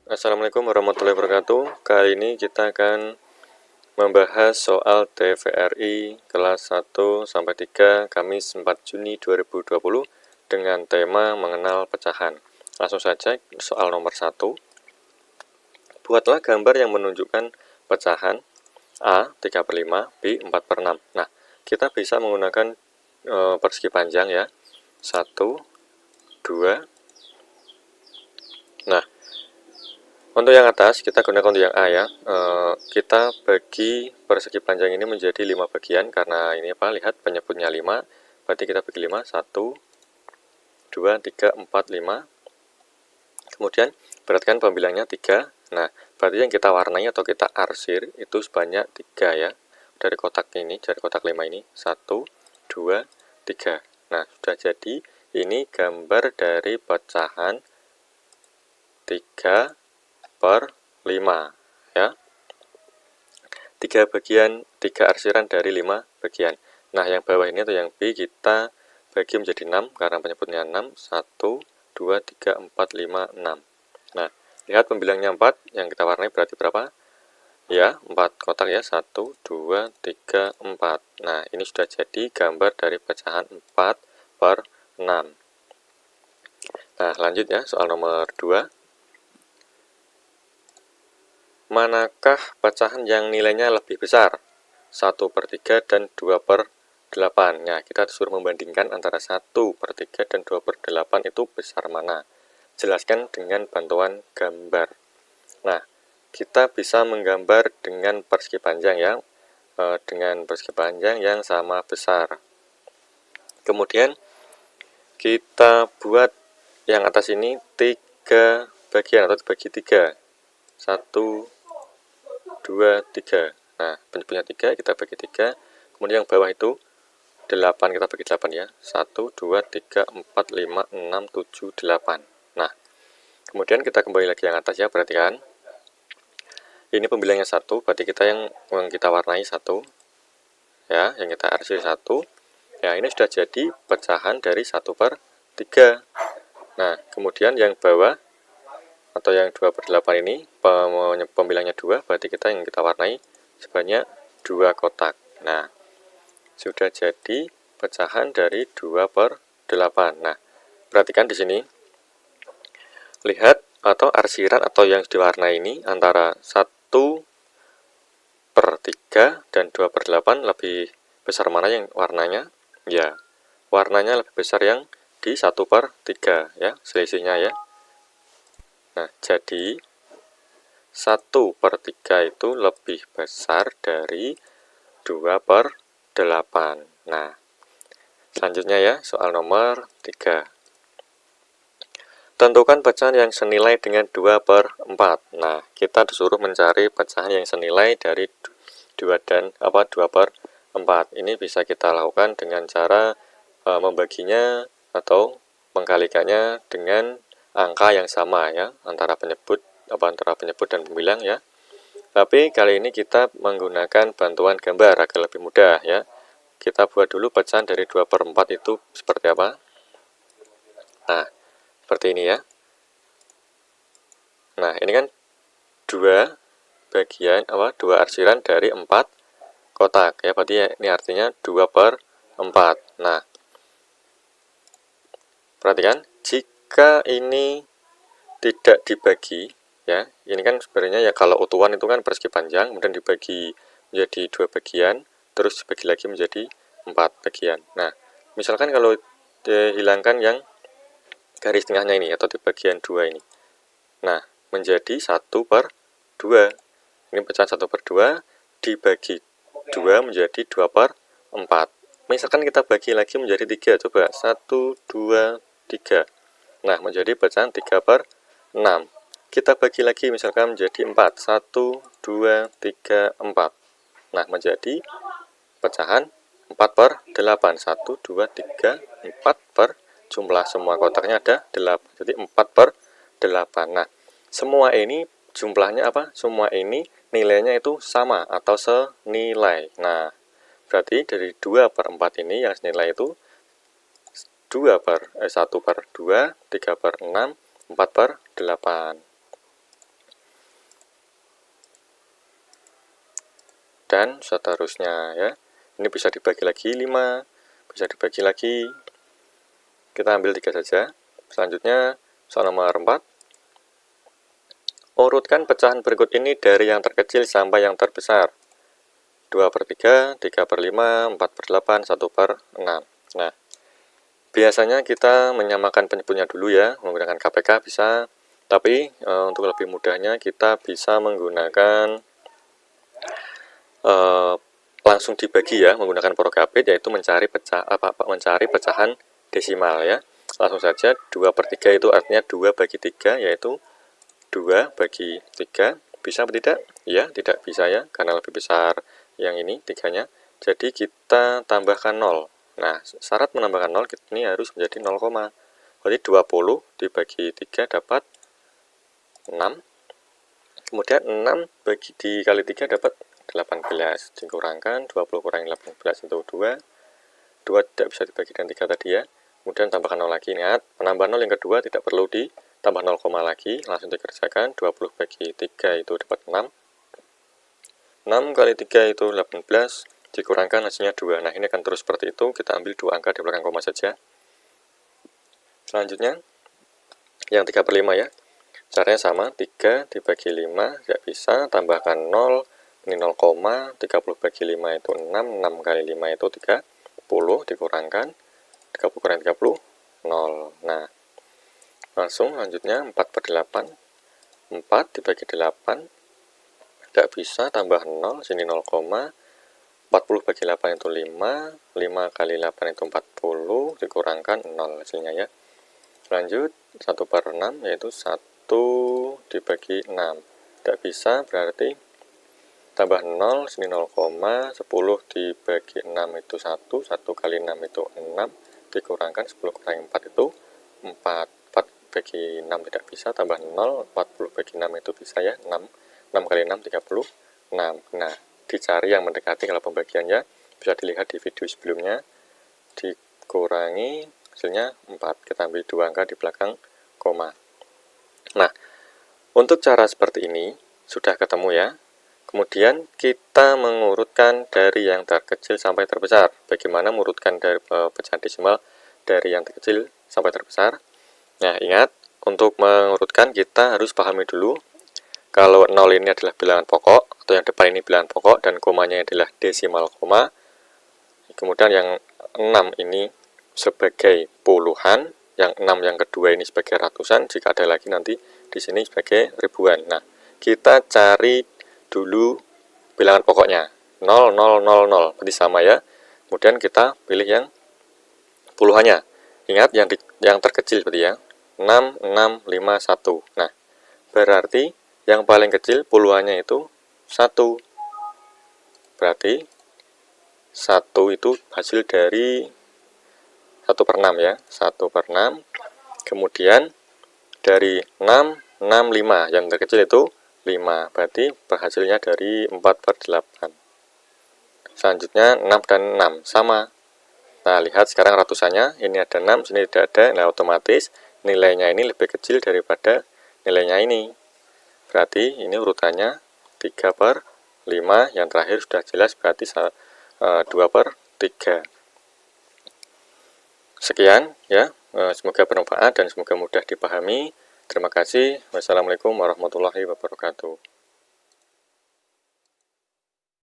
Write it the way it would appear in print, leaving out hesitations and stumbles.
Assalamualaikum warahmatullahi wabarakatuh. Kali ini kita akan membahas soal TVRI kelas 1 sampai 3 Kamis 4 Juni 2020 dengan tema mengenal pecahan. Langsung saja soal nomor 1. Buatlah gambar yang menunjukkan pecahan A 3/5, B 4/6. Nah, kita bisa menggunakan persegi panjang ya. 1, 2. Nah, untuk yang atas, kita gunakan untuk yang A ya. Kita bagi persegi panjang ini menjadi 5 bagian, karena ini apa? Lihat penyebutnya 5, berarti kita bagi 5, 1, 2, 3, 4, 5. Kemudian, perhatikan pembilangnya 3. Nah, berarti yang kita warnai atau kita arsir itu sebanyak 3 ya. Dari kotak ini, dari kotak 5 ini, 1, 2, 3. Nah, sudah jadi, ini gambar dari pecahan 3 per 5 ya. 3 bagian, 3 arsiran dari 5 bagian. Nah, yang bawah ini atau yang B kita bagi menjadi 6 karena penyebutnya 6. 1, 2, 3, 4, 5, 6. Nah, lihat pembilangnya 4, yang kita warnai berarti berapa? Ya, 4 kotak ya. 1, 2, 3, 4. Nah, ini sudah jadi gambar dari pecahan 4 per 6. Nah, lanjut ya, soal nomor 2. Manakah pecahan yang nilainya lebih besar? 1/3 dan 2/8. Nah, kita disuruh membandingkan antara 1/3 dan 2/8 itu besar mana. Jelaskan dengan bantuan gambar. Nah, kita bisa menggambar dengan persegi panjang ya. Dengan persegi panjang yang sama besar. Kemudian, kita buat yang atas ini 3 bagian atau dibagi 3. 1, 2, 3. Nah, penyebutnya 3, kita bagi 3. Kemudian yang bawah itu 8, kita bagi 8 ya. 1, 2, 3, 4, 5, 6, 7, 8. Nah, kemudian kita kembali lagi yang atas ya, perhatikan. Ini pembilangnya 1, berarti kita yang kita warnai 1. Ya, yang kita arsir 1. Ya, ini sudah jadi pecahan dari 1/3. Nah, kemudian yang bawah atau yang 2/8 ini pembilangnya 2, berarti yang kita warnai sebanyak 2 kotak. Nah, sudah jadi pecahan dari 2/8. Nah, perhatikan di sini. Lihat atau arsiran atau yang diwarnai ini antara 1/3 dan 2/8 lebih besar mana yang warnanya? Ya, warnanya lebih besar yang di 1/3 ya, selisihnya ya. Nah, jadi 1/3 itu lebih besar dari 2/8. Nah, selanjutnya ya, soal nomor 3. Tentukan pecahan yang senilai dengan 2/4. Nah, kita disuruh mencari pecahan yang senilai dari 2/4. Ini bisa kita lakukan dengan cara membaginya atau mengkalikannya dengan angka yang sama ya, antara penyebut dan pembilang ya. Tapi kali ini kita menggunakan bantuan gambar agar lebih mudah ya. Kita buat dulu pecahan dari 2/4 itu seperti apa. Nah, seperti ini ya. Nah, ini kan 2 bagian, 2 arsiran dari 4 kotak ya, berarti ya, ini artinya 2/4. Nah, perhatikan, jika ini tidak dibagi ya, ini kan sebenarnya ya kalau utuhan itu kan persegi panjang, kemudian dibagi menjadi 2 bagian, terus dibagi lagi menjadi 4 bagian. Nah, misalkan kalau dihilangkan yang garis tengahnya ini atau di bagian 2 ini, nah menjadi 1/2. Ini pecahan 1/2 dibagi 2 menjadi 2/4. Misalkan kita bagi lagi menjadi 3, coba 1, 2, 3. Nah, menjadi pecahan 3/6. Kita bagi lagi misalkan menjadi 4, 1, 2, 3, 4. Nah, menjadi pecahan 4/8. 1, 2, 3, 4 per jumlah semua kotaknya ada 8. Jadi 4/8. Nah, semua ini jumlahnya apa? Semua ini nilainya itu sama atau senilai. Nah, berarti dari 2/4 ini yang senilai itu 1/2, 3/6, 4/8. dan seterusnya ya. Ini bisa dibagi lagi 5, bisa dibagi lagi. Kita ambil 3 saja. Selanjutnya soal nomor 4. Urutkan pecahan berikut ini dari yang terkecil sampai yang terbesar. 2/3, 3/5, 4/8, 1/6. Nah, biasanya kita menyamakan penyebutnya dulu ya, menggunakan KPK bisa. Tapi untuk lebih mudahnya kita bisa menggunakan langsung dibagi ya, menggunakan Prokapit, yaitu mencari pecahan desimal ya. Langsung saja 2/3 itu artinya 2 bagi 3, yaitu 2 bagi 3. Bisa atau tidak? Ya, tidak bisa ya, karena lebih besar yang ini 3-nya. Jadi kita tambahkan 0. Nah, syarat menambahkan 0 ini harus menjadi 0, berarti 20 dibagi 3 dapat 6. Kemudian 6 dikali 3 dapat 18. Dikurangkan 20 kurangi 18 itu 2. 2 tidak bisa dibagi dengan 3 tadi ya. Kemudian tambahkan 0 lagi. Ingat, penambahan 0 yang kedua tidak perlu ditambah 0, lagi. Langsung dikerjakan. 20 bagi 3 itu dapat 6. 6 kali 3 itu 18. Dikurangkan hasilnya 2. Nah, ini akan terus seperti itu. Kita ambil 2 angka di belakang koma saja. Selanjutnya, yang 3/5 ya. Caranya sama, 3 dibagi 5, tidak bisa, tambahkan 0, ini 0, 30 bagi 5 itu 6, 6 kali 5 itu 30, dikurangkan, 30 kurangi 30, 0. Nah, langsung lanjutnya 4/8, 4 dibagi 8, tidak bisa, tambah 0, sini 0, 40 bagi 8 itu 5, 5 kali 8 itu 40, dikurangkan 0 hasilnya ya. Lanjut, 1/6 yaitu 1 dibagi 6. Tidak bisa, berarti tambah 0, sini 0, 10 dibagi 6 itu 1, 1 kali 6 itu 6, dikurangkan 10 kurangi 4 itu 4. 4 bagi 6 tidak bisa, tambah 0, 40 bagi 6 itu bisa ya, 6. 6 kali 6, 36. Nah, dicari yang mendekati kalau pembagiannya, bisa dilihat di video sebelumnya, dikurangi hasilnya 4. Kita ambil 2 angka di belakang koma. Nah, untuk cara seperti ini sudah ketemu ya. Kemudian kita mengurutkan dari yang terkecil sampai terbesar. Bagaimana mengurutkan dari pecahan desimal dari yang terkecil sampai terbesar? Nah, ingat, untuk mengurutkan kita harus pahami dulu kalau 0 ini adalah bilangan pokok, atau yang depan ini bilangan pokok, dan komanya adalah desimal koma. Kemudian yang 6 ini sebagai puluhan, yang 6 yang kedua ini sebagai ratusan, jika ada lagi nanti di sini sebagai ribuan. Nah, kita cari dulu bilangan pokoknya 0, 0, 0, 0, berarti sama ya. Kemudian kita pilih yang puluhannya. Ingat yang terkecil berarti ya, 6, 6, 5, 1. Nah, berarti yang paling kecil puluhannya itu 1. Berarti 1 itu hasil dari 1/6 ya, 1/6. Kemudian dari 6, 6, 5, yang terkecil itu 5, berarti berhasilnya dari 4/8. Selanjutnya 6 dan 6 sama. Nah, lihat sekarang ratusannya, ini ada 6, sini tidak ada. Nah, otomatis nilainya ini lebih kecil daripada nilainya ini. Berarti ini urutannya 3/5, yang terakhir sudah jelas, berarti 2/3. Sekian ya, semoga bermanfaat dan semoga mudah dipahami. Terima kasih. Wassalamualaikum warahmatullahi wabarakatuh.